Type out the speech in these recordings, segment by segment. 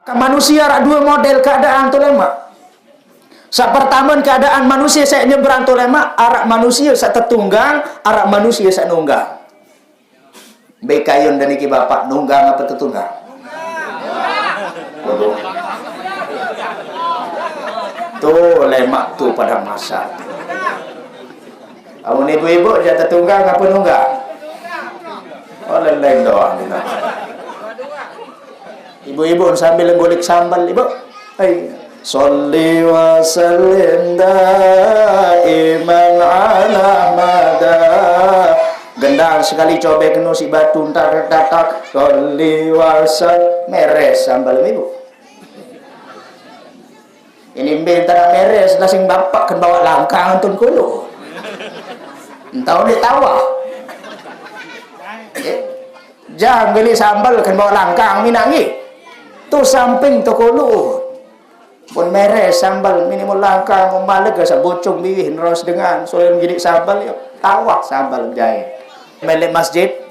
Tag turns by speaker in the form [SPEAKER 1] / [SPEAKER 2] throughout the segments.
[SPEAKER 1] Manusia ada dua model keadaan tu lemak. Sa pertama keadaan manusia saya nyebrang tu lemak, arak manusia sa tertunggang, arak manusia sa nunggang. Bekayun dan iki bapak nunggang apa tertunggang? Bodoh. Tuh lemak tu pada masa. Amun ibu-ibu dia tertunggang apa nunggang? Oh lain doang ni. Ibu-ibu sambil ngulik sambal, ibu. Sholli wa sallim daiman ala mada. Gendang sekali cobek kena si batu entar tatak. Sholli wa sallim meres sambal ibu. Ini bentara meres lasing bapak kan bawa langkang tun kulo. Entah dia tawa. Jangan beli sambal kan bawa langkang minangi. Tu samping toko lu pun meres sambal minimal langkah membaleg sa bocong bibih neros dengan soalnya jadi sambal yuk tawa sambal jahit melek masjid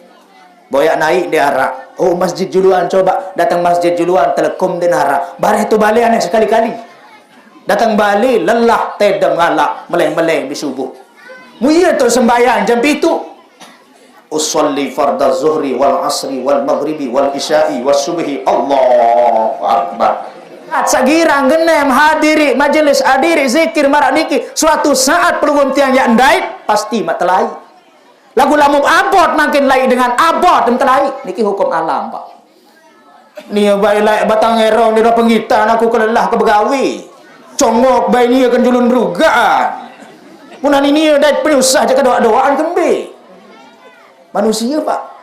[SPEAKER 1] boyak naik di arak. Oh masjid juluan, coba datang masjid juluan telekom di arak bareh tu balik aneh sekali-kali datang balik lelah tedeng ngalak meleng-meleng di subuh muya tu sembahyang jam 7 usolli farda zuhri wal asri wal maghribi wal isya'i was subhi Allahu akbar. Sagirang genem hadiri majelis hadiri zikir maraniki suatu saat peluang tiang yang ndait pasti mak telai. Lagu lamu abot makin lain dengan abot dan telai niki hukum alam pak. Ni bae lai batang erong dina penggitan aku kelelah ke begawi. Congok bae ni akan julun berugaan. Punan ini dah penyusah je doa-doaan kembe. Manusia pak.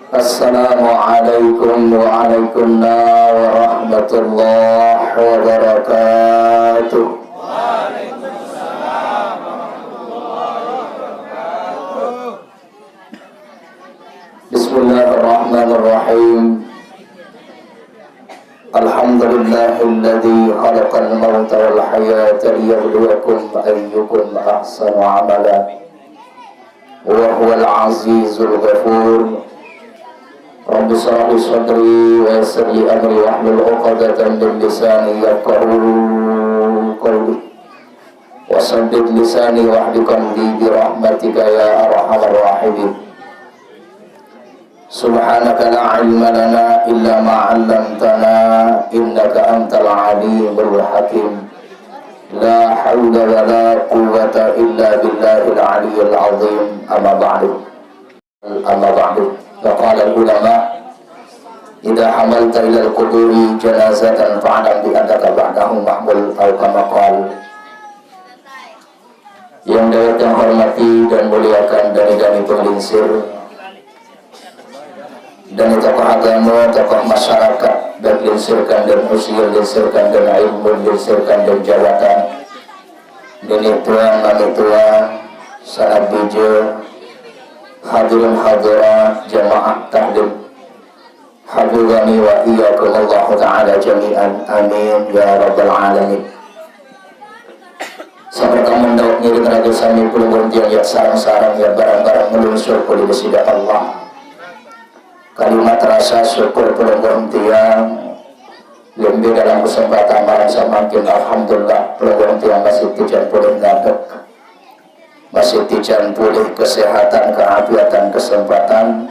[SPEAKER 1] Assalamualaikum waalaikumsalam warahmatullahi wabarakatuh. Waalaikumsalam warahmatullahi wabarakatuh. Bismillahirrahmanirrahim. Alhamdulillahilladzi khalaqal mauta wal hayata liyabluwakum ayyukum ahsanu amala. Wa huwal azizul ghafur. Rabbi shrah li sadri wa yassir li amri wahlul 'uqdatam min lisani yafqahu qawli. Wa saddid lisani wahdi qalbi bi rahmatika ya arhamar rahimin. Subhanaka la ilma lana illa ma 'allamtana innaka antal alimul hakim. La haula wa la quwwata illa billahil aliyyil azim. Amma ba'du. فقال العلماء إذا حملت إلى القبور جنازة فاعلم بأنك بعده محمول أو كما قال. Yang dapat yang hormati dan muliakan dari penglingsir dan tokoh agama, tokoh masyarakat dan linsirkan dan usia linsirkan dan ilmu linsirkan dan jabatan dan tuan mami tuan sangat bijak hadirin hadirat jamaah tahlim hafizani wa iyyakum Allah ta'ala jami'an amin ya rabbal alamin. Sampai kamu mendauk ngiring raja sami puluh berdian ya sarang-sarang ya barang-barang melunsur pulih besidak Allah. Kalimat rasa syukur puluh berdian lebih dalam kesempatan malam semakin alhamdulillah puluh berdian masih tijan puluh ngadek masih tijan pulih kesehatan, keafiatan, kesempatan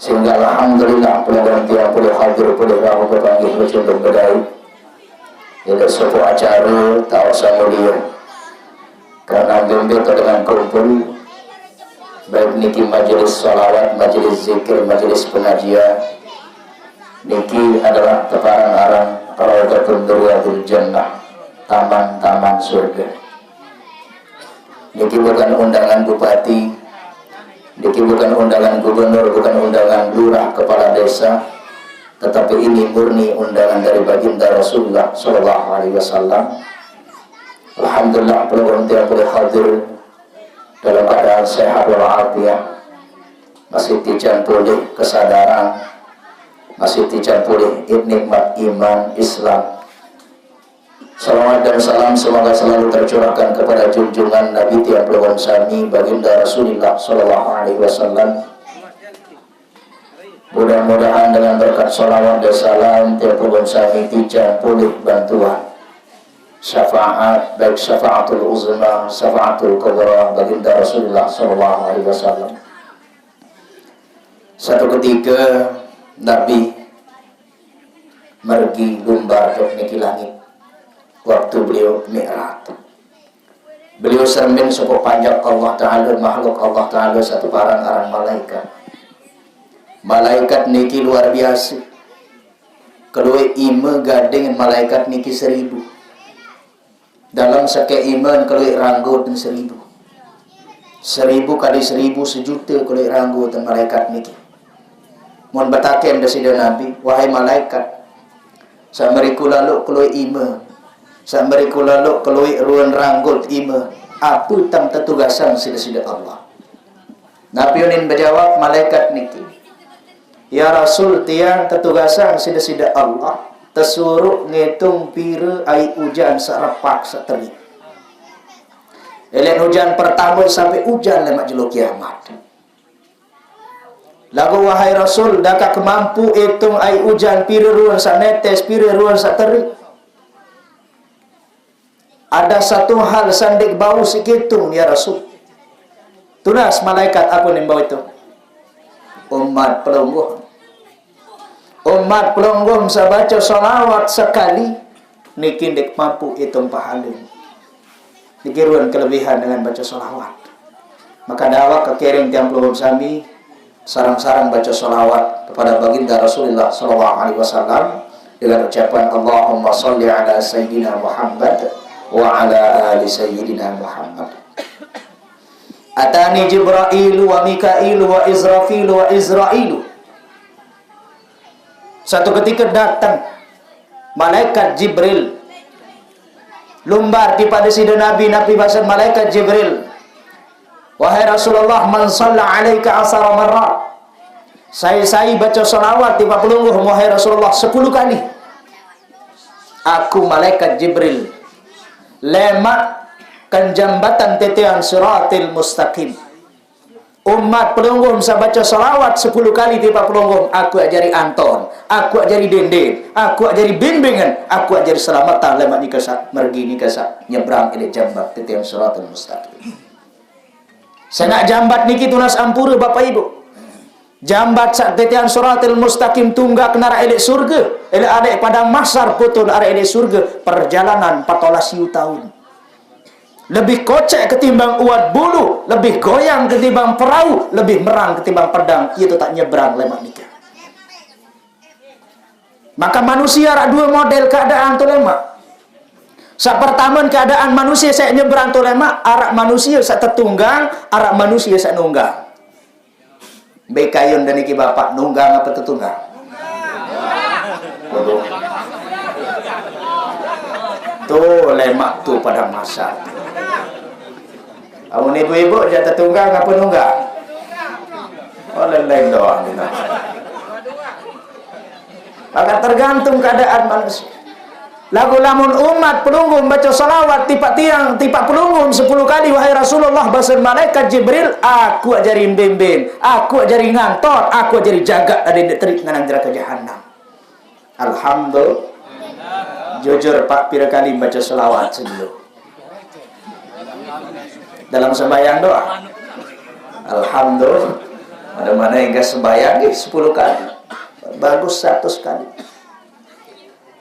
[SPEAKER 1] sehingga alhamdulillah peluang tiang pulih hadir pulih rahu kepanggil berjumpa bedai ini sebuah acara tawasa mulia karena bimbing dengan kumpul baik niki majelis salawat, majelis zikir, majelis pengajian niki adalah teparan arang Rawdatul Riyadil Jannah taman-taman surga. Niki bukan undangan bupati, niki bukan undangan gubernur, bukan undangan lurah, kepala desa, tetapi ini murni undangan dari baginda Rasulullah Sallallahu Alaihi Wasallam. Alhamdulillah peluang tiap boleh hadir dalam keadaan sehat walafiat, masih tijan pulih kesadaran, masih tijan pulih nikmat iman Islam. Salawat dan salam semoga selalu tercurahkan kepada junjungan Nabi tiang puluhan sami baginda Rasulullah sallallahu alaihi wasallam. Mudah-mudahan dengan berkat salawat dan salam tiang puluhan sami tijang pulih bantuan syafaat, baik syafaatul uzma, syafaatul kubra baginda Rasulullah sallallahu alaihi wasallam. Satu ketika Nabi mergi lumbar jok niki langit. Waktu beliau mi'raj, beliau sermin sopok panjang Allah Ta'ala, makhluk Allah Ta'ala satu barang aran malaikat. Malaikat niki luar biasa. Kedua ima gading malaikat niki 1000. Dalam seke iman kedua ranggut 1000. 1000 kali 1000 sejuta kedua ranggut malaikat niki. Mohon batakem dari Nabi, wahai malaikat, samariku lalu kedua iman. Sambariku lalu keluih ruan ranggut ima apa tam tetugasan sida-sida Allah. Nabi Yunin berjawab malaikat niki, ya Rasul tiang tetugasan sida-sida Allah tersuruh ngitung pira air hujan sarepak sateri. Elen hujan pertama sampai hujan lemak jeluk kiamat. Lagu wahai Rasul dakak mampu hitung air hujan pira ruan sanetes pira ruan sateri. Ada satu hal sandik bau sekitung ya Rasul. Tunas malaikat apa yang bau itu? Umat pelungguh. Umat pelungguh sabaca salawat sekali niki dek mampu hitung pahala. Dikiruan kelebihan dengan baca salawat. Maka dakwah kekiring tiang pelungguh sami sarang-sarang baca salawat kepada baginda Rasulullah sallallahu alaihi wasallam dengan ucapan Allahumma sholli ala sayyidina Muhammad wa ala ali sayyidina Muhammad. Atani Jibrailu wa Mikailu wa Israfilu wa Izrailu. Satu ketika datang malaikat Jibril lumbar di pada sida Nabi bahasa malaikat Jibril, wahai Rasulullah, man shalla alaika asara marrat, saya baca salawat di pelungguh wahai Rasulullah 10 kali. Aku malaikat Jibril lemak kan jambatan tetean siratil mustaqim. Umat pelungguh bisa baca salawat 10 kali di pelungguh. Aku ajari anton, aku ajari denden, aku ajari bimbingan, aku ajari selamatan lemak nikasa mergi nikasa nyebrang ini jambat tetean siratil mustaqim. Saya nak jambat niki tunas ampura Bapak Ibu. Jambat sak tetean siratil mustaqim tunggak nara elek surga. Elek adek padang mahsyar putul arek elek surga perjalanan 14 tahun. Lebih kocek ketimbang uat bulu, lebih goyang ketimbang perahu, lebih merang ketimbang pedang. Itu tak nyebrang lemak nikah. Maka manusia ada 2 model keadaan tu lemak. Sak pertama keadaan manusia saya nyebrang tu lemak, arak manusia sak tertunggang, arak manusia sak nunggang. Bekayun dan iki bapak nunggang apa tertunggang? Waduh. Tuh lemak tuh pada masa. Amun ibu-ibu dia tertunggang apa nunggang? Oh lain doang gitu. Maka tergantung keadaan manusia. Lagu lamun umat pelungguh baca salawat tipak tiang tipak pelungguh 10 kali wahai Rasulullah bahasa malaikat Jibril, aku ajari bimbing, aku ajari ngantor, aku ajari jaga ada terik nganang neraka jahanam. Alhamdulillah. Jujur Pak pira kali baca salawat sebelum dalam sembahyang doa. Alhamdulillah. Ada mana yang gak sembahyang 10 kali. Bagus 100 kali.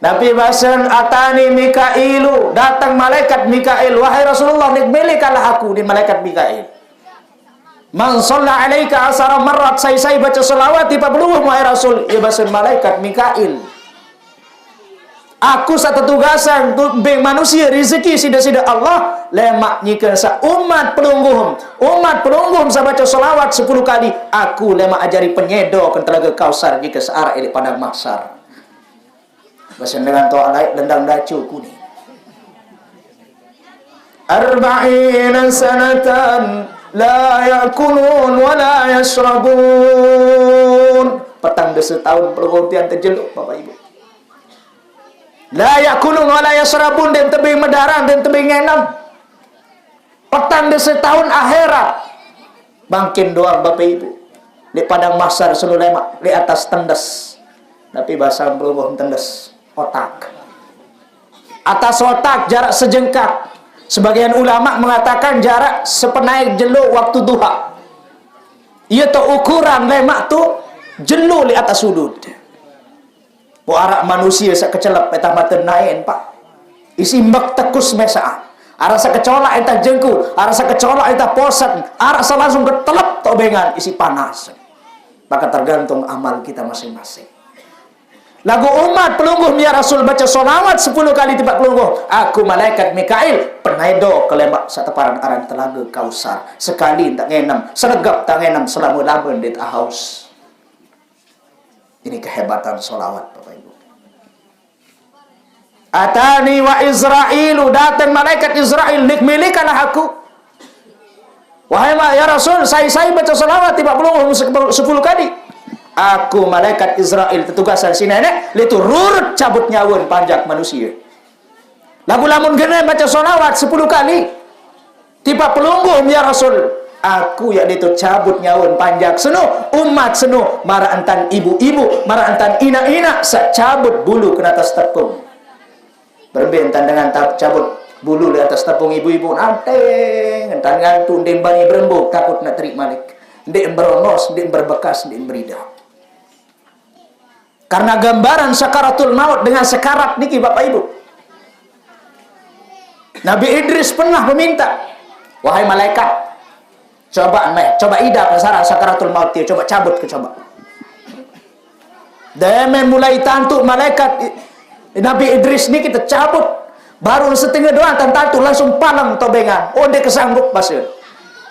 [SPEAKER 1] Nabi bahasan atani Mikailu, datang malaikat Mikail, wahai Rasulullah nikmelikalah aku di malaikat Mikail. Man shalla alaika asara marrat, saya baca selawat di pabluh wahai Rasul, ya bahasan malaikat Mikail. Aku satu tugasan beng manusia rezeki sida-sida Allah lemak nyikeun sa umat pelungguh sa baca selawat 10 kali, aku lemak ajari penyedo kan telaga kausar jika searah ini padang mahsyar. Bahasa dengan toa lain dendang dacu kuning. Arba'ina sanatan la yakulun wa la yashrabun. Petang desa tahun perhentian terjeluk Bapak Ibu. La yakulun wa la yasrabun, dan tebing medaran, dan tebing ngenam. Petang di setahun akhirat. Bangkin doang Bapak Ibu. Di padang mahsyar sululema, di atas tendes. Tapi bahasa belum tendes, otak. Atas otak jarak sejengkak. Sebagian ulama mengatakan jarak sepenaik jeluk waktu duha. Ia tu ukuran lemak tu jeluk di atas sudut. Bu arak manusia sak kecelap etah mata naik pak. Isi mak tekus mesaan. Arasa kecolak entah jengku, arasa kecolak entah posan, arasa langsung ketelap tobengan isi panas. Maka tergantung amal kita masing-masing. Lagu umat pelungguh ya Rasul baca solawat 10 kali tiba pelungguh. Aku malaikat Mikail penaido kelemak sateparan aran telaga Kausar. Sekali tak ngenam, senegap tak ngenam selama lama dit haus. Ini kehebatan solawat Bapak Ibu. Atani wa Israilu, datang malaikat Israel nikmilikanlah aku. Wahai ya Rasul, saya baca solawat tiba pelungguh 10 kali. Aku malaikat Israel tetugasan si nenek litu rurut cabut nyawan panjak manusia. Lagu lamun gene baca solawat 10 kali. Tiba pelungguh ya Rasul. Aku ya litu cabut nyawan panjak senu umat senu mara antan ibu-ibu, mara antan ina-ina sak cabut bulu ke atas tepung. Berbentan dengan cabut bulu di atas tepung ibu-ibu anteng, entan ngantung dembani berembuk takut nak terik malik. Ndek beronos, ndek berbekas, ndek berida. Karena gambaran sakaratul maut dengan sekarat niki Bapak Ibu. Nabi Idris pernah meminta, wahai malaikat, coba ida pasaran sakaratul maut dia, coba cabut ke coba. Deme mulai tantu malaikat Nabi Idris niki kita cabut, baru setengah doang tantu langsung palang tobengan. Oh dia kesanggup pasir.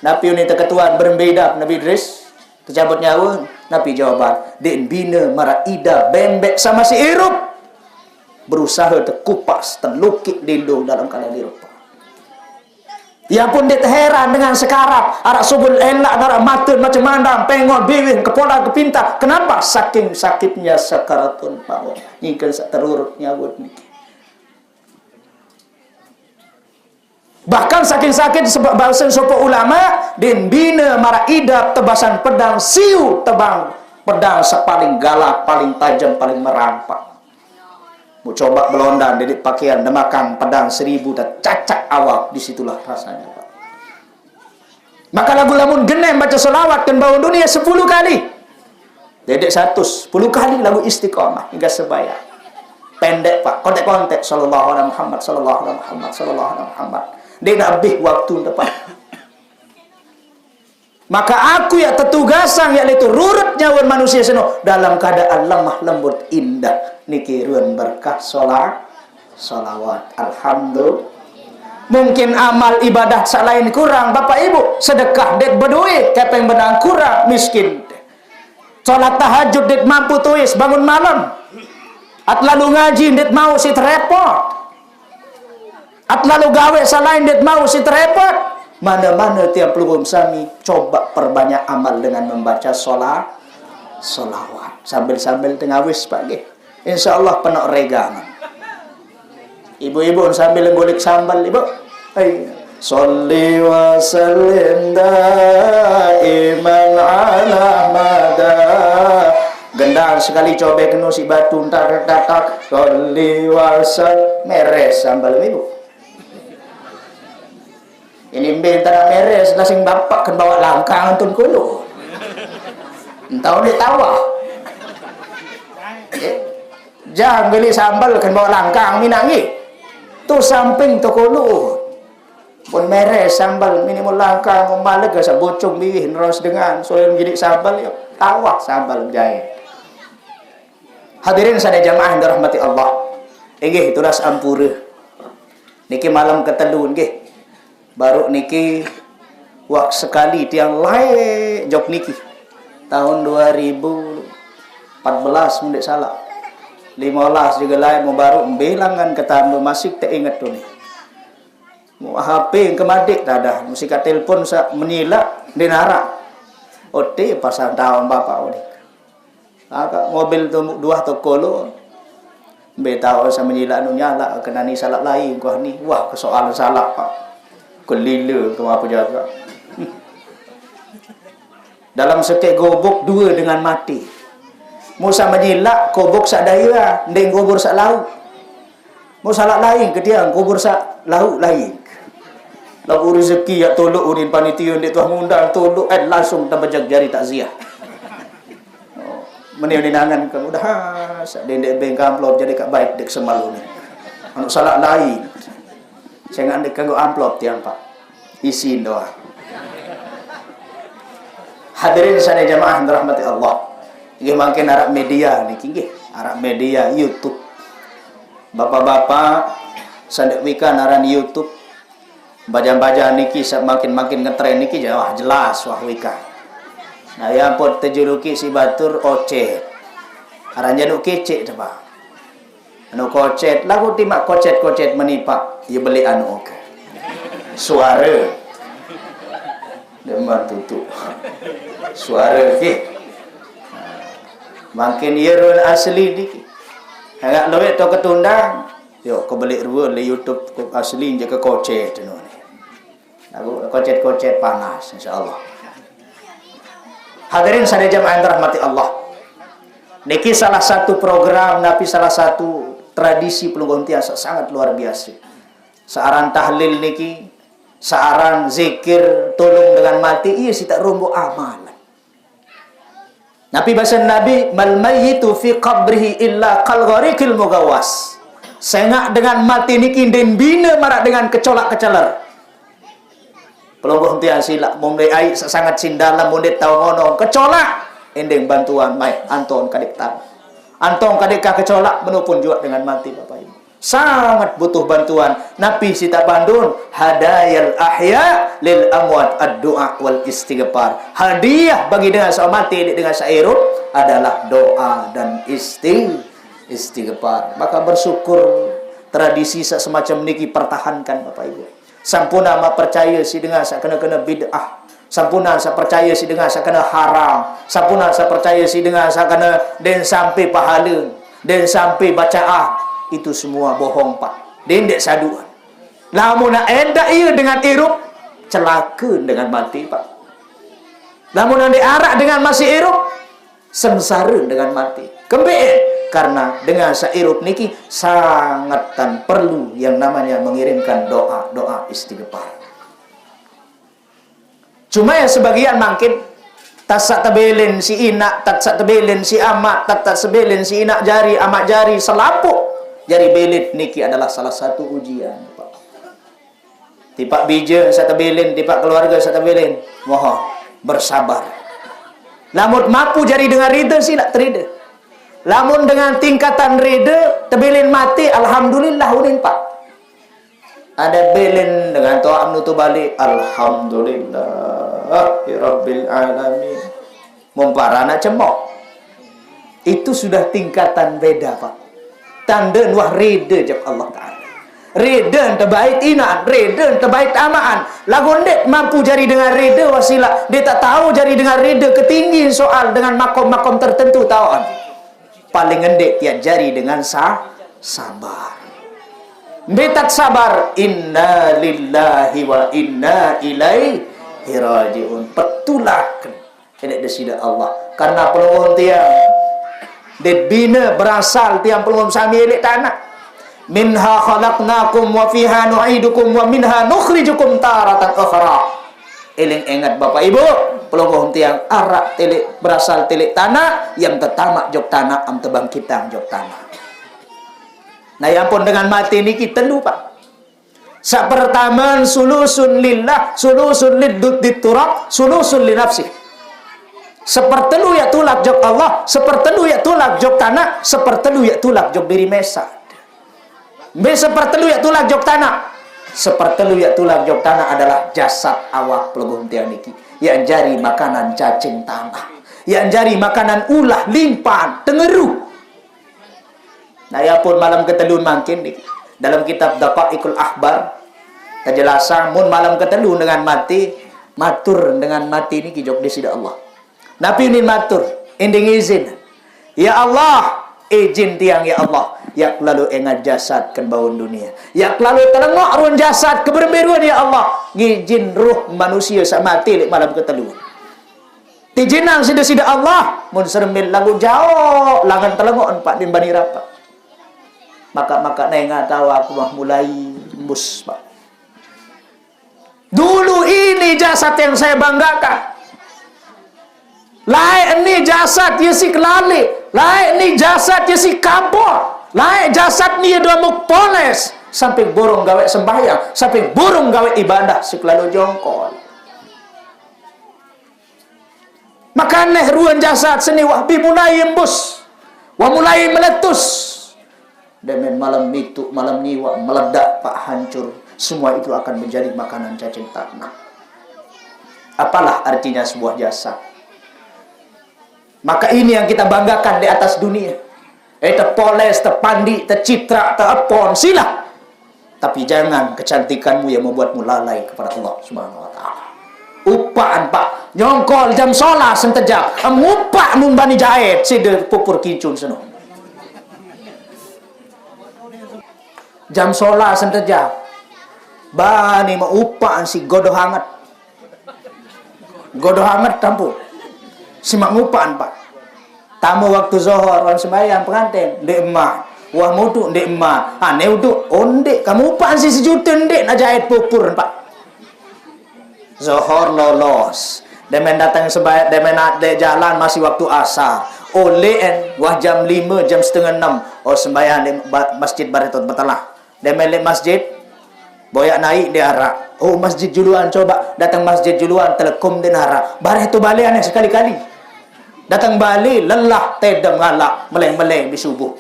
[SPEAKER 1] Nabi ini ketuaan berbeda Nabi Idris. Tercabut nyawa, Nabi jawaban, den bina mara ida bembek sama si irup. Berusaha terkupas, terlukit dindung dalam keadaan dirupa. Ya pun dia heran dengan sekarat, arak subul elak, arak mata macam mandang, pengol, biwin, kepala, kepinta. Kenapa? Saking sakitnya sakaratun maut. Nyingkan sak terurut nyawa niki. Bahkan saking sakit sebab bahasa sopo ulama din bina mara idap tebasan pedang siu tebang pedang sepaling galak paling tajam paling merampak. Mau coba belondan didik pakaian demakan pedang 1000 dan cacak awak, disitulah rasanya Pak. Maka lagu lamun genem baca selawat dan bawa dunia 10 kali. Dedek 100 10 kali lagu istiqomah hingga sebaya. Pendek Pak, kontek-kontek sallallahu alaihi Muhammad sallallahu alaihi Muhammad sallallahu alaihi Muhammad. Dia nak habis waktu depan. Maka aku ya tetugasan yaitu rurut nyawa manusia seno dalam keadaan lemah lembut indah niki ruan berkah solawat. Alhamdulillah. Mungkin amal ibadah selain kurang Bapak Ibu, sedekah det berduit kepeng benang kurang miskin. Salat tahajud det mampu tuis bangun malam. At lalu ngaji det mau sit repot. At lalu gawe salain det mau si terepot. Mana-mana tiap pelubum sami coba perbanyak amal dengan membaca solawat. Sambil-sambil tengah wis pagi. InsyaAllah penuh regangan. Ibu-ibu sambil ngulik sambal ibu. Sholli wa sallim daiman ala mada. Gendang sekali coba kena si batu ntar tatak. Sholli wa sallim meres sambal ibu. Ini bentara meres lasing bapak kan bawa langkang antun kulo. Entah dia tawa. Jangan beli sambal kan bawa langkang minangi. Tu samping tu kulo. Pun meres sambal minimal langkang malag sa bocong biwih ros dengan soalnya menjadi sambal ya tawa sambal jahit. Hadirin sada jamaah yang dirahmati Allah. Nggih turas ampura. Niki malam ketelu nggih. Baru niki wak sekali tiang lain jok niki tahun 2014 mendik salah 15 juga lain mau baru bilangan ketambah masih tak ingat tuh nih mau HP kemadik dah musik telepon menilak dinara ote pasang tahun bapak oke agak mobil tuh dua toko lo Betau sama nyila anu nyala kena ni salat lain kau ni. Wah, kesoalan salat Pak. Kelila ke apa jaga. Dalam sekek gobok dua dengan mati. Musa menyilak gobok sak daya, ndeng gobor sak lauk. Mu salat lain ke dia gobor sak lauk lain. Lagu rezeki ya tolok urin panitia ndek tuah ngundang tolok langsung tambajak jari takziah. Menionangan kamu dah sak dendek bank amplop jadi kak baik dek semalu ni. Anu salat lain. Saya ngandek kanggo amplop tiang Pak. Isi doa. Hadirin sana jamaah dirahmati Allah. Nggih mangken arek media niki nggih, arek media YouTube. Bapak-bapak sandek wikan aran YouTube. Baja-baja niki makin ngetren niki wah jelas wah wikan. Nah ya pot terjuluki si batur ocet. Aran januk kecek tu Pak. Anu kocet, lagu timak kocet-kocet menipak, ya beli anu oke. Suara. Demam tutup. Suara ke. Makin yeron asli dikit. Agak lewat tu ketundang. Yo kau beli ruang di YouTube asli je ke kocet tu ni. Lagu kocet-kocet panas insya-Allah. Hadirin sadaya jamaah rahmati Allah. Niki salah satu program tapi salah satu tradisi pelunggung tiasa sangat luar biasa. Searan tahlil niki, searan zikir tolong dengan mati iya si tak rombo amalan. Nabi bahasa Nabi mal mayyitu fi qabrihi illa kal gharikil mugawas. Sengak dengan mati niki den bina marak dengan kecolak-kecaler. Pelungguh tiang silak mulai air sangat sindalam mulai tahu ngono kecolak ending bantuan mai Anton kadik tak Anton kadik kecolak menupun juga dengan mati Bapak Ibu sangat butuh bantuan. Nabi sita bandun hadayal ahya lil amwat ad-du'a wal istighfar. Hadiah bagi dengan seorang mati dengan syairut adalah doa dan istighfar. Maka bersyukur tradisi semacam niki pertahankan Bapak Ibu. Sampuna ma percaya si dengan sak kena bid'ah. Sampuna sa percaya si dengan sak kena haram. Sampuna sa percaya si dengan sak kena den sampai pahala, den sampai bacaan. Itu semua bohong Pak. Den dek saduan. Lamun nak endak ia dengan irup celaka dengan mati Pak. Lamun nak arak dengan masih irup sengsara dengan mati. Kembali karena dengan sairup niki sangat dan perlu yang namanya mengirimkan doa istighfar. Cuma ya sebagian mungkin tasak tebelin si inak, tasak tebelin si amak, tasak sebelin si inak jari, amak jari selapuk jari belit niki adalah salah satu ujian Pak. Tipak bija sa tebelin, tipak keluarga sa tebelin, mohon bersabar. Lamun mampu jari dengan rida sila terida. Lamun dengan tingkatan reda tebelin mati alhamdulillah ulin Pak. Ada belin dengan to'am nutu balik alhamdulillah rabbil alamin. Memparana cemok. Itu sudah tingkatan beda Pak. Tanda wah reda jak Allah Taala. Reda terbaik inan, reda terbaik amaan. Lagun dek mampu jari dengan reda wasilah. Dia tak tahu jari dengan reda ketinggian soal dengan makom-makom tertentu tauan. Paling endek tiap jari dengan sabar. Betat sabar. Inna lillahi wa inna ilaihi raji'un. Petulahkan. Ini desida Allah. Karena pelungguh tiang dibina berasal tiang pelungguh sami elek tanah. Minha khalaqnakum wa fiha nu'idukum wa minha nukhrijukum taratan ukhra. Eling ingat Bapak Ibu, pelungguh tiang arak telik berasal telik tanah yang tertamak jok tanah am tebang kitang jok tanah. Nah yang pun dengan mati ini kita lupa. Sak pertama sulusun lillah, sulusun liddud turab, sulusun li nafsi. Sepertelu ya tulak jok Allah, sepertelu ya tulak jok tanah, sepertelu ya tulak jok diri mesad. Sepertelu ya tulak jok tanah. Sepertelu ya tulak jok tanah adalah jasad awak pelungguh tiang niki. Yang jari makanan cacing tanah, yang jari makanan ulah limpaan tengeru. Nah ya pun malam ketelun makin nih dalam kitab Daqaiqul Akhbar kejelasan mun malam ketelun dengan mati matur dengan mati ini kijok desida Allah. Nabi ini matur ending izin ya Allah izin tiang ya Allah yak lalu engat jasad kan bawon dunia, yak lalu telengok ruan jasad keberberuan ya Allah ngijin ruh manusia sak mati lek malam ketelu tijinang sida-sida Allah mun serembil lagu jauh langan telengok empat din bani rapat maka nenga tahu aku mah mulai embus Pak. Dulu ini jasad yang saya banggakan. Lain ni jasad ya si kelali, lain ni jasad ya si kapor, lain jasad ni dua muk poles, sampai burung gawe sembahyang, sampai burung gawe ibadah si kelalu jongkol. Makanya ruan jasad seni wahbi mulai embus, wah mulai meletus. Dan malam itu, malam niwa meledak Pak hancur. Semua itu akan menjadi makanan cacing tanah. Apalah artinya sebuah jasad? Maka ini yang kita banggakan di atas dunia. Terpoles, terpandi, tercitra, terapon, sila. Tapi jangan kecantikanmu yang membuatmu lalai kepada Allah Subhanahu wa taala. Upaan Pak, nyongkol jam sholat sentejak, ngupak mumbani jahit, sida pupur kincun seno. Jam sholat sentejak, bani mau upaan si godoh hangat. Godoh hangat tampuk. Simak ngupaan Pak. Tamu waktu zuhur orang sembahyang pengantin ndek emah. Wah mutu ndek emah. Ane uduk ondek kamu upaan si sejuta ndek nak jahit pupur Pak. Zuhur lolos. Demen datang sembahyang, demen de jalan masih waktu asar. Oleh wah jam 5, jam setengah 6. Oh sembahyang di masjid Baritot Batalah. Demen le masjid boyak naik di arak. Oh masjid juluan coba datang masjid juluan telekom di arak. Bareh tu balik aneh sekali-kali. Datang balik lelah tedem ngalak meleng-meleng di subuh.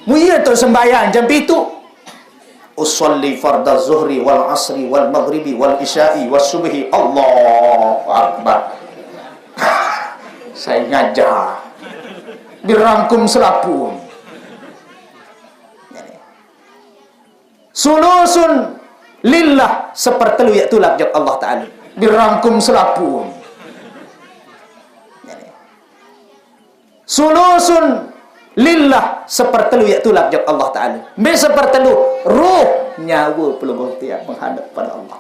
[SPEAKER 1] Muya tu sembahyang jam 7. Usolli fardhu zuhri wal asri wal maghribi wal isya'i was subhi. Allahu akbar. Saya ngajar dirangkum selapun. Sulusun lillah sepertelu ya tulak jak Allah Ta'ala dirangkum selapun. Sulusun lillah sepertelu ya tulak jak Allah Ta'ala be sepertelu ruh nyawa pelungguh tiap menghadap pada Allah.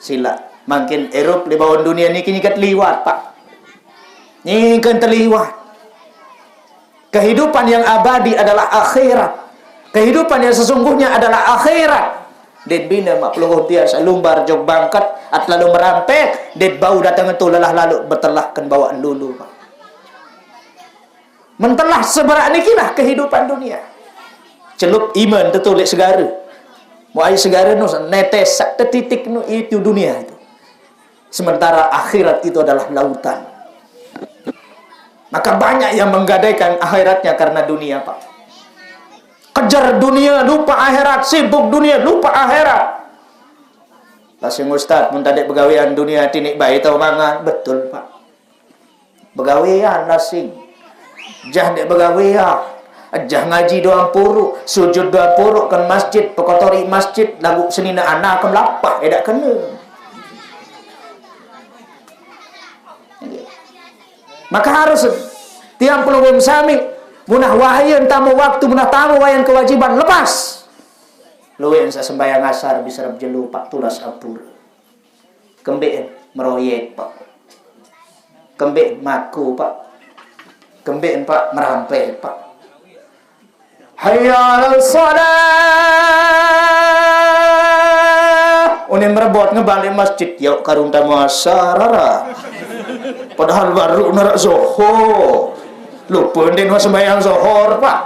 [SPEAKER 1] Sila makin Eropa di bawah dunia ni kini kat liwat Pak. Ni kan terliwat. Kehidupan yang abadi adalah akhirat. Kehidupan yang sesungguhnya adalah akhirat. Det bina mak pelungguh dia salumbar jog bangkat at lalu merampek det bau datang itu lelah lalu bertelahkan bawaan dulu Pak. Mentelah seberat ni kilah kehidupan dunia. Celup iman tertulis segara. Mau air segara nu netes sak titik nu itu dunia itu. Sementara akhirat itu adalah lautan. Maka banyak yang menggadaikan akhiratnya karena dunia Pak. Kejar dunia lupa akhirat, sibuk dunia lupa akhirat. Lasing ustaz mun tadek begawean dunia tinik bae tau mangan, betul Pak. Begawean lasing. Jah dek begawean. Jah ngaji doang puruk, sujud doang puruk kan masjid, pekotori masjid, lagu senina anak ke melapah edak kena. Maka harus tiang pelunggung sami munah wayan tamu waktu, munah tamu wayan kewajiban lepas. Luwen sa sembahyang asar bisa jelu Pak tulas apur. Kembeen meroyek Pak. Kembeen maku Pak. Kembeen Pak merampe Pak. Hayya 'alal shalah. Unin merebot ngebalik masjid yuk karung tamu asar. Padahal baru narak zuhur. Lupa ndek sembahyang zuhur Pak.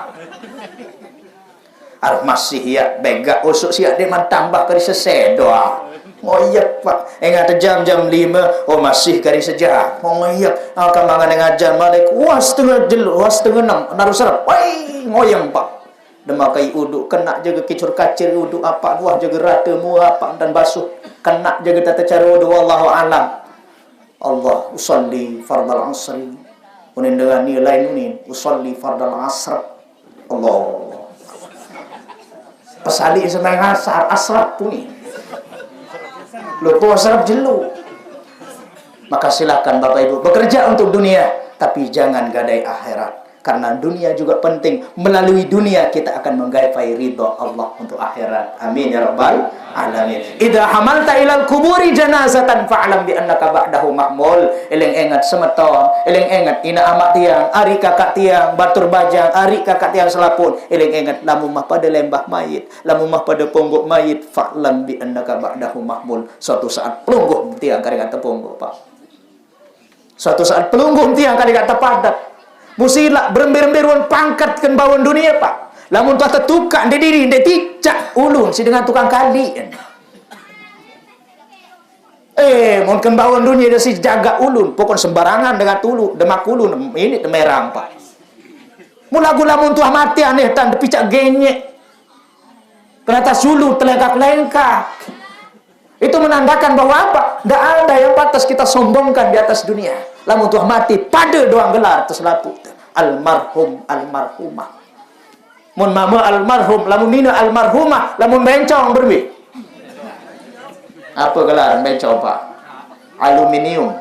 [SPEAKER 1] Arep masih ya begak usuk siap dia tambah kali sesedoa. Ngoyep Pak. Engat jam-jam 5 oh masih kali sejam. Ngoyep. Akan mangan ngajar balik. Wah setengah jelu, wah setengah 6. Naruh serap. Wai ngoyang Pak. Demakai uduk kena jaga kicur kacir uduk apa buah jaga rata mu apa dan basuh. Kena jaga tata cara uduk wallahu alam. Allah usolli fardal asri. Unin dengan nilai unin usolli fardal asr. Allah. Pesali sembahyang asar asrap puni. Lupa asrap jelu. Maka silakan Bapak Ibu bekerja untuk dunia tapi jangan gadai akhirat. Karena dunia juga penting. Melalui dunia kita akan menggapai ridha Allah untuk akhirat. Amin ya rabbal alamin. Idza hamalta ilal kuburi janazatan fa'lam bi annaka ba'dahu ma'mul. Eling ingat semeton, eling ingat ina amak tiang, ari kakak tiang, batur bajang, ari kakak tiang selapun. Eling ingat lamun mah pada lembah mayit, lamun mah pada ponggok mayit, fa'lam bi annaka ba'dahu ma'mul. Suatu saat pelungguh tiang kari kata ponggok, Pak. Suatu saat pelungguh tiang kari kata padat. Musila berember-emberuan pangkat kan bawon dunia, Pak. Lamun tuah tetukak de diri de ticak ulun si dengan tukang kali. Mungkin bawon dunia de si jaga ulun, pokon sembarangan dengan tulu, demak ulun ini demerang, Pak. Mulagu lamun tuah mati aneh tan depicak genyek. Kenata sulu telengkak-lengkak. Itu menandakan bahwa apa? Tidak ada yang pantas kita sombongkan di atas dunia. Lamun tuah mati pada doang gelar terselaput. Almarhum, almarhumah. Mun mama almarhum, lamun nina almarhumah, lamun bencong berbi. Apa gelar bencong, Pak? Aluminium.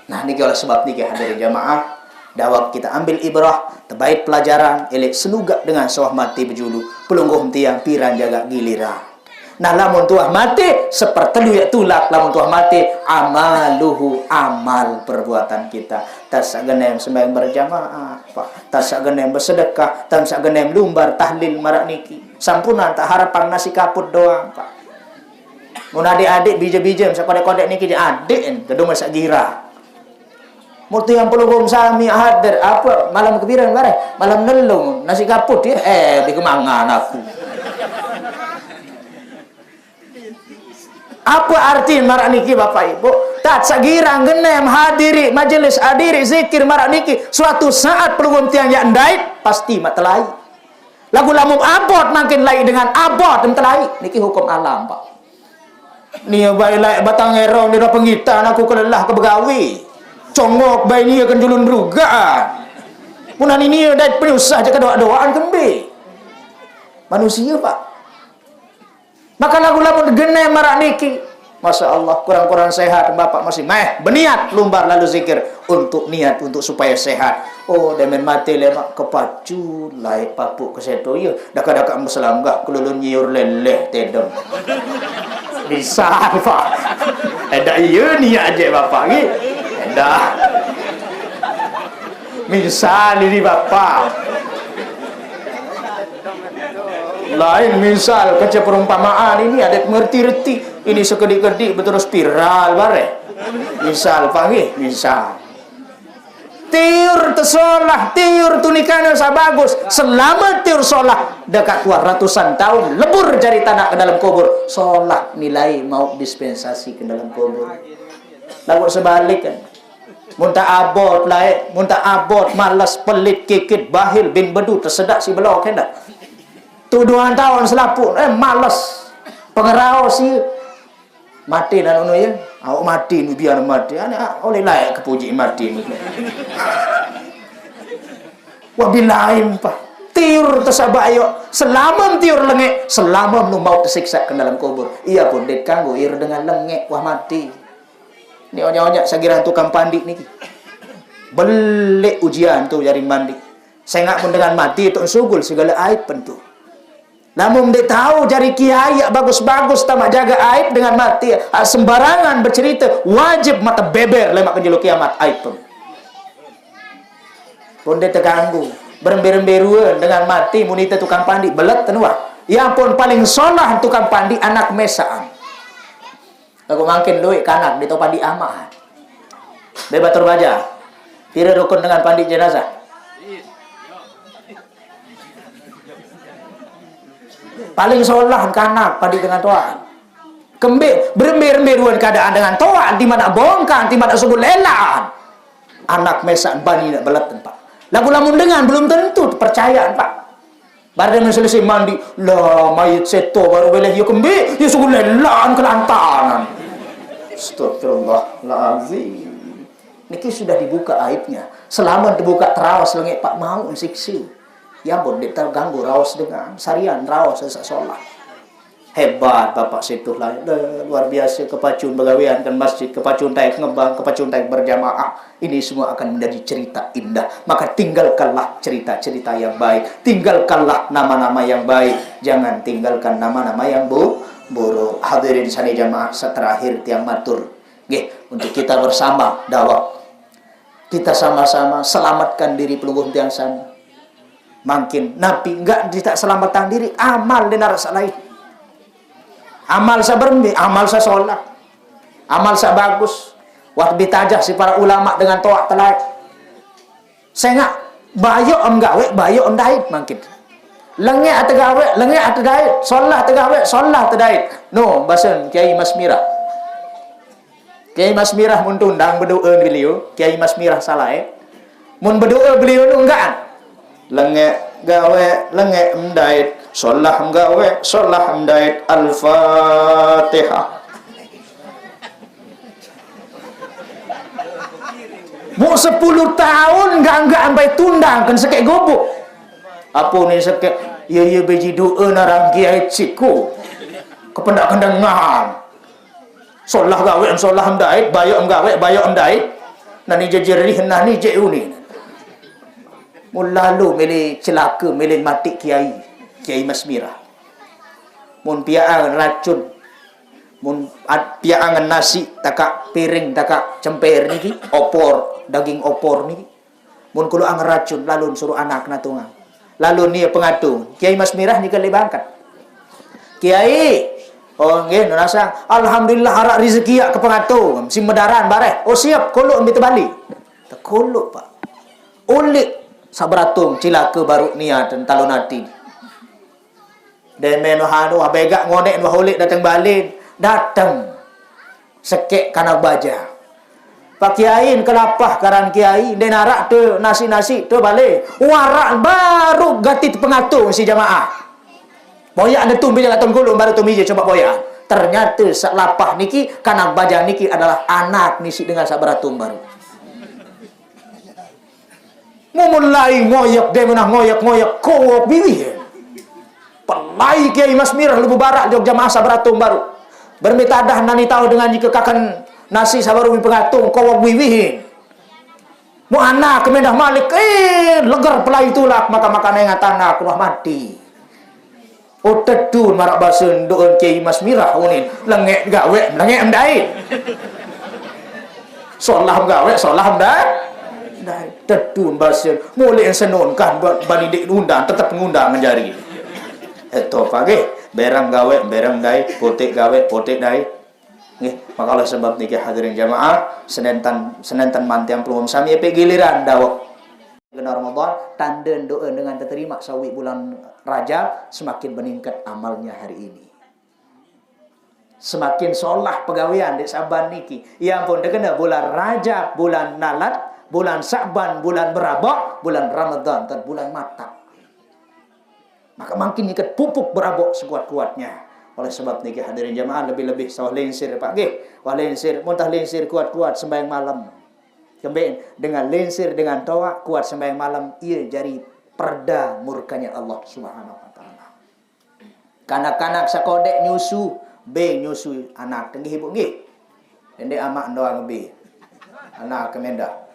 [SPEAKER 1] Nah, ini kalau sebab ni hadirin jamaah, dawab kita ambil ibrah, terbaik pelajaran, elek senugak dengan sawah mati berjulu, pelungguh tiang piran jaga giliran. Nah, lamun tuah mati sepertelu ya tulak, lamun tuah mati amaluhu, amal perbuatan kita. Tasak genem sembahyang berjamaah, Pak. Tasak genem bersedekah, tasak genem lumbar tahlil marak niki. Sampunan tak harapan nasi kaput doang, Pak. Mun adik-adik bija-bija masa kodek-kodek niki adik gedung masak gira. Mutu yang pelugum sami hadir apa malam kebiran bare malam nelung nasi kaput ya di kemangan aku. Apa arti marak niki Bapak Ibu? Tak sagirang genem hadiri majelis hadiri zikir marak niki suatu saat pelugum tiang yang ndait pasti mak telai. Lagu lamum abot makin lai dengan abot dan telai niki hukum alam, Pak. Ni bailai batang erong di pengitan aku kelelah ke begawi. Congok bayi ni akan julun berugaan. Punan ini ada penyusah je doa-doaan kembe. Manusia, Pak. Maka lagu-lagu genai marak niki. Masya Allah, kurang-kurang sehat. Bapak masih berniat lumbar lalu zikir. Untuk niat, untuk supaya sehat. Oh, demen mati lemak kepacu. Laik papuk keseto. Ya, daka-daka meselanggah. Kelulun nyiur leleh tedong. Bisa, Pak. Ada iya niat aja, Bapak. Dah. Misal ini Bapak. Lain misal kecil perumpamaan ini ada mengerti-reti. Ini sekedik-kedik betul spiral bare. Misal panggil, misal. Tiur tersolah, tiur tunikana sabagus. Selama tiur solah dekat tua ratusan tahun lebur jari tanah ke dalam kubur. Solah nilai mau dispensasi ke dalam kubur. Lagu sebalik kan. Munta abot lain, munta abot malas pelit kikit bahil bin bedu tersedak si belok hendak. Tuduhan tahun selaput malas pengerau si mati dan unu ya. Awak mati nu biar mati. Ana oleh layak kepuji mati nu. Wabillahi Pak. Tiur tersabayo selama tiur lengek, selama nu mau tersiksa ke dalam kubur. Ia pun dekanggo ir dengan lengek wah mati. Ni onya-onya sagiran tukang pandi niki. Belik ujian tu jari mandi. Saya ngak pun dengan mati tu sugul segala aib pentu. Namun dia tahu jari kiai bagus-bagus tamak jaga aib dengan mati. Sembarangan bercerita wajib mata beber lemak kenjelo kiamat aib pun. Pun dia terganggu. Berember-emberuan dengan mati munita tukang pandi belet tenua. Yang pun paling solah tukang pandi anak mesaan. Aku makin duit kanak di pandi amat. Bebatur baja. Pira rukun dengan pandi jenazah. Paling solah kanak pandi dengan toa. Kembe berember-emberuan keadaan dengan toa di mana bongkang, di mana sungguh lelaan. Anak mesaan bani nak belet Pak. Lagu-lamun dengan belum tentu percayaan Pak. Baru dia selesai mandi, lah mayat seto baru boleh ya kembe, ya sungguh lelaan kelantaran. Astagfirullahaladzim. Niki sudah dibuka aibnya. Selama dibuka terawas lengek Pak mau siksi. Ya pun dia terganggu rawas dengan sarian rawas sesak sholat. Hebat Bapak Situh lah, luar biasa, kepacun begawian kan masjid, kepacun taik ngembang, kepacun taik berjamaah. Ini semua akan menjadi cerita indah. Maka tinggalkanlah cerita-cerita yang baik, tinggalkanlah nama-nama yang baik, jangan tinggalkan nama-nama yang buruk. Hadirin sani jamaah seterakhir tiang matur nggih, untuk kita bersama dakwah, kita sama-sama selamatkan diri pelungguh tiang sana. Makin Nabi enggak tidak selamatkan diri, amal di naras lain. Amal sa bermi, amal sa sholat, amal sa bagus. Waktu ditajah si para ulama dengan toak telai. Saya nggak bayo om gawe, bayo om dait makin. Lenge atau gawe, lenge atau dait, sholat atau gawe, sholat atau dait. No, basen Kiai Mas Mirah. Kiai Mas Mirah mun tundang berdoa beliau, Kiai Mas Mirah salah mun berdoa beliau nu enggak. Lenge gawe, lenge mdait, sholah gawe, sholah mdait. Al-Fatihah. Mau 10 tahun enggak sampai tundang kan sekek gobok. Apa ni sekek ya beji doa narang kiai ciku. Kependak kendengan. Sholah gawe, sholah mdait, bayo gawe, bayo mdait. Nani jejerih nani jeuni. Lalu milih celaka, milih mati Kiai Mas Mirah. Mun piaan racun, mun piaan nasi takak piring takak cemper niki, opor, daging opor niki. Mun kulo ang racun lalu suruh anak natungan. Lalu ni pengatung, Kiai Mas Mirah ni kali bangkat. Kiai, oh nggih nasa alhamdulillah harak rezeki ya ke pengatung, si medaran bareh. Oh siap, kulo ambil bali. Tak kulo Pak. Ulik sabaratung cilaka baru niat dan talon hati. Dan menohanu abega ngonek nu holik datang balik, datang sekek kana baja. Pak Kiai kelapah karan Kiai den arak tu nasi-nasi tu balik. Warak baru gati pengatung si jamaah. Boyak ada tumbi jalan gulung baru tumbi je coba boyak. Ternyata sak lapah niki kana baja niki adalah anak nisi dengan sabaratung baru. Mulai ngoyak dia menah ngoyak kowok biwi. Pelai Kiai Mas Mirah Lubu Barak Jogja masa beratung baru. Bermitadah nani tahu dengan jika kakan nasi sabaru pengatung kowok biwi. Mu anak kemendah malik legar pelai itulah maka makan yang tanah kuah mati. Oh tedun marak basen doon Kiai Mas Mirah unin lengek gawe lengek mdait. Solah gawe solah mdait. Tedun basen mulai senonkan bani dik undang tetap ngundang menjari itu pagi berang gawe berang dai potek gawe potek dai nggih maka oleh sebab niki hadirin jamaah senentan mantiang pelum sami pe giliran dawuh genar Ramadan tanda doa dengan diterima sawi bulan Rajab semakin meningkat amalnya hari ini semakin solah pegawean di Saban niki ya ampun dekena bulan Rajab bulan Nalat bulan Sa'ban, bulan berabok, bulan Ramadan, dan bulan mata. Maka makin ikat pupuk berabok sekuat-kuatnya. Oleh sebab niki hadirin jamaah lebih-lebih sawah lensir Pak nggih. Wah lensir, muntah lensir kuat-kuat sembahyang malam. Kembali dengan lensir dengan toa kuat sembahyang malam ia jadi perda murkanya Allah Subhanahu wa taala. Kanak-kanak sakodek nyusu, be nyusu anak nggih ibu nggih. Endek amak doang be. Anak kemendah.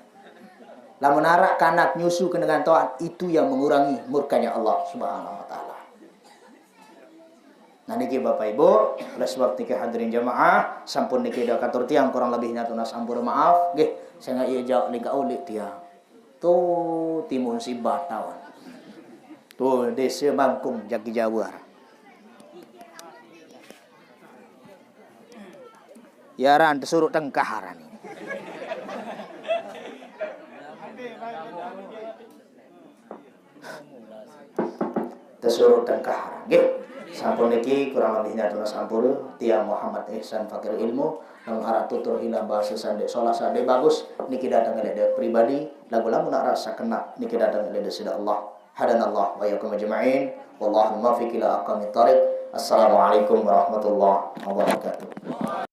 [SPEAKER 1] Lamun arak kanak nyusu dengan taat itu yang mengurangi murkanya Allah Subhanahu wa taala. Nah niki Bapak Ibu, oleh sebab niki hadirin jamaah, sampun niki dak katur tiang kurang lebihnya tunas ampun maaf nggih, saya ieu jauh lingka ulik tiang. Tuh timun si batawan. Tuh desa Mangkung Jaki Jawar. Yaran tersuruh tengkaharan. Tersuruh tengkaharan nggih. Sampun niki kurang lebihnya tunas ampun tiang Muhammad Ihsan Fakir Ilmu nang arah tutur hina bahasa sande salah sande bagus niki datang dari pribadi lagu lamun rasa kena niki datang dari sida Allah hadanallah wa yakum ajma'in wallahu muwaffiq ila aqwamit thariq. Assalamualaikum warahmatullahi wabarakatuh.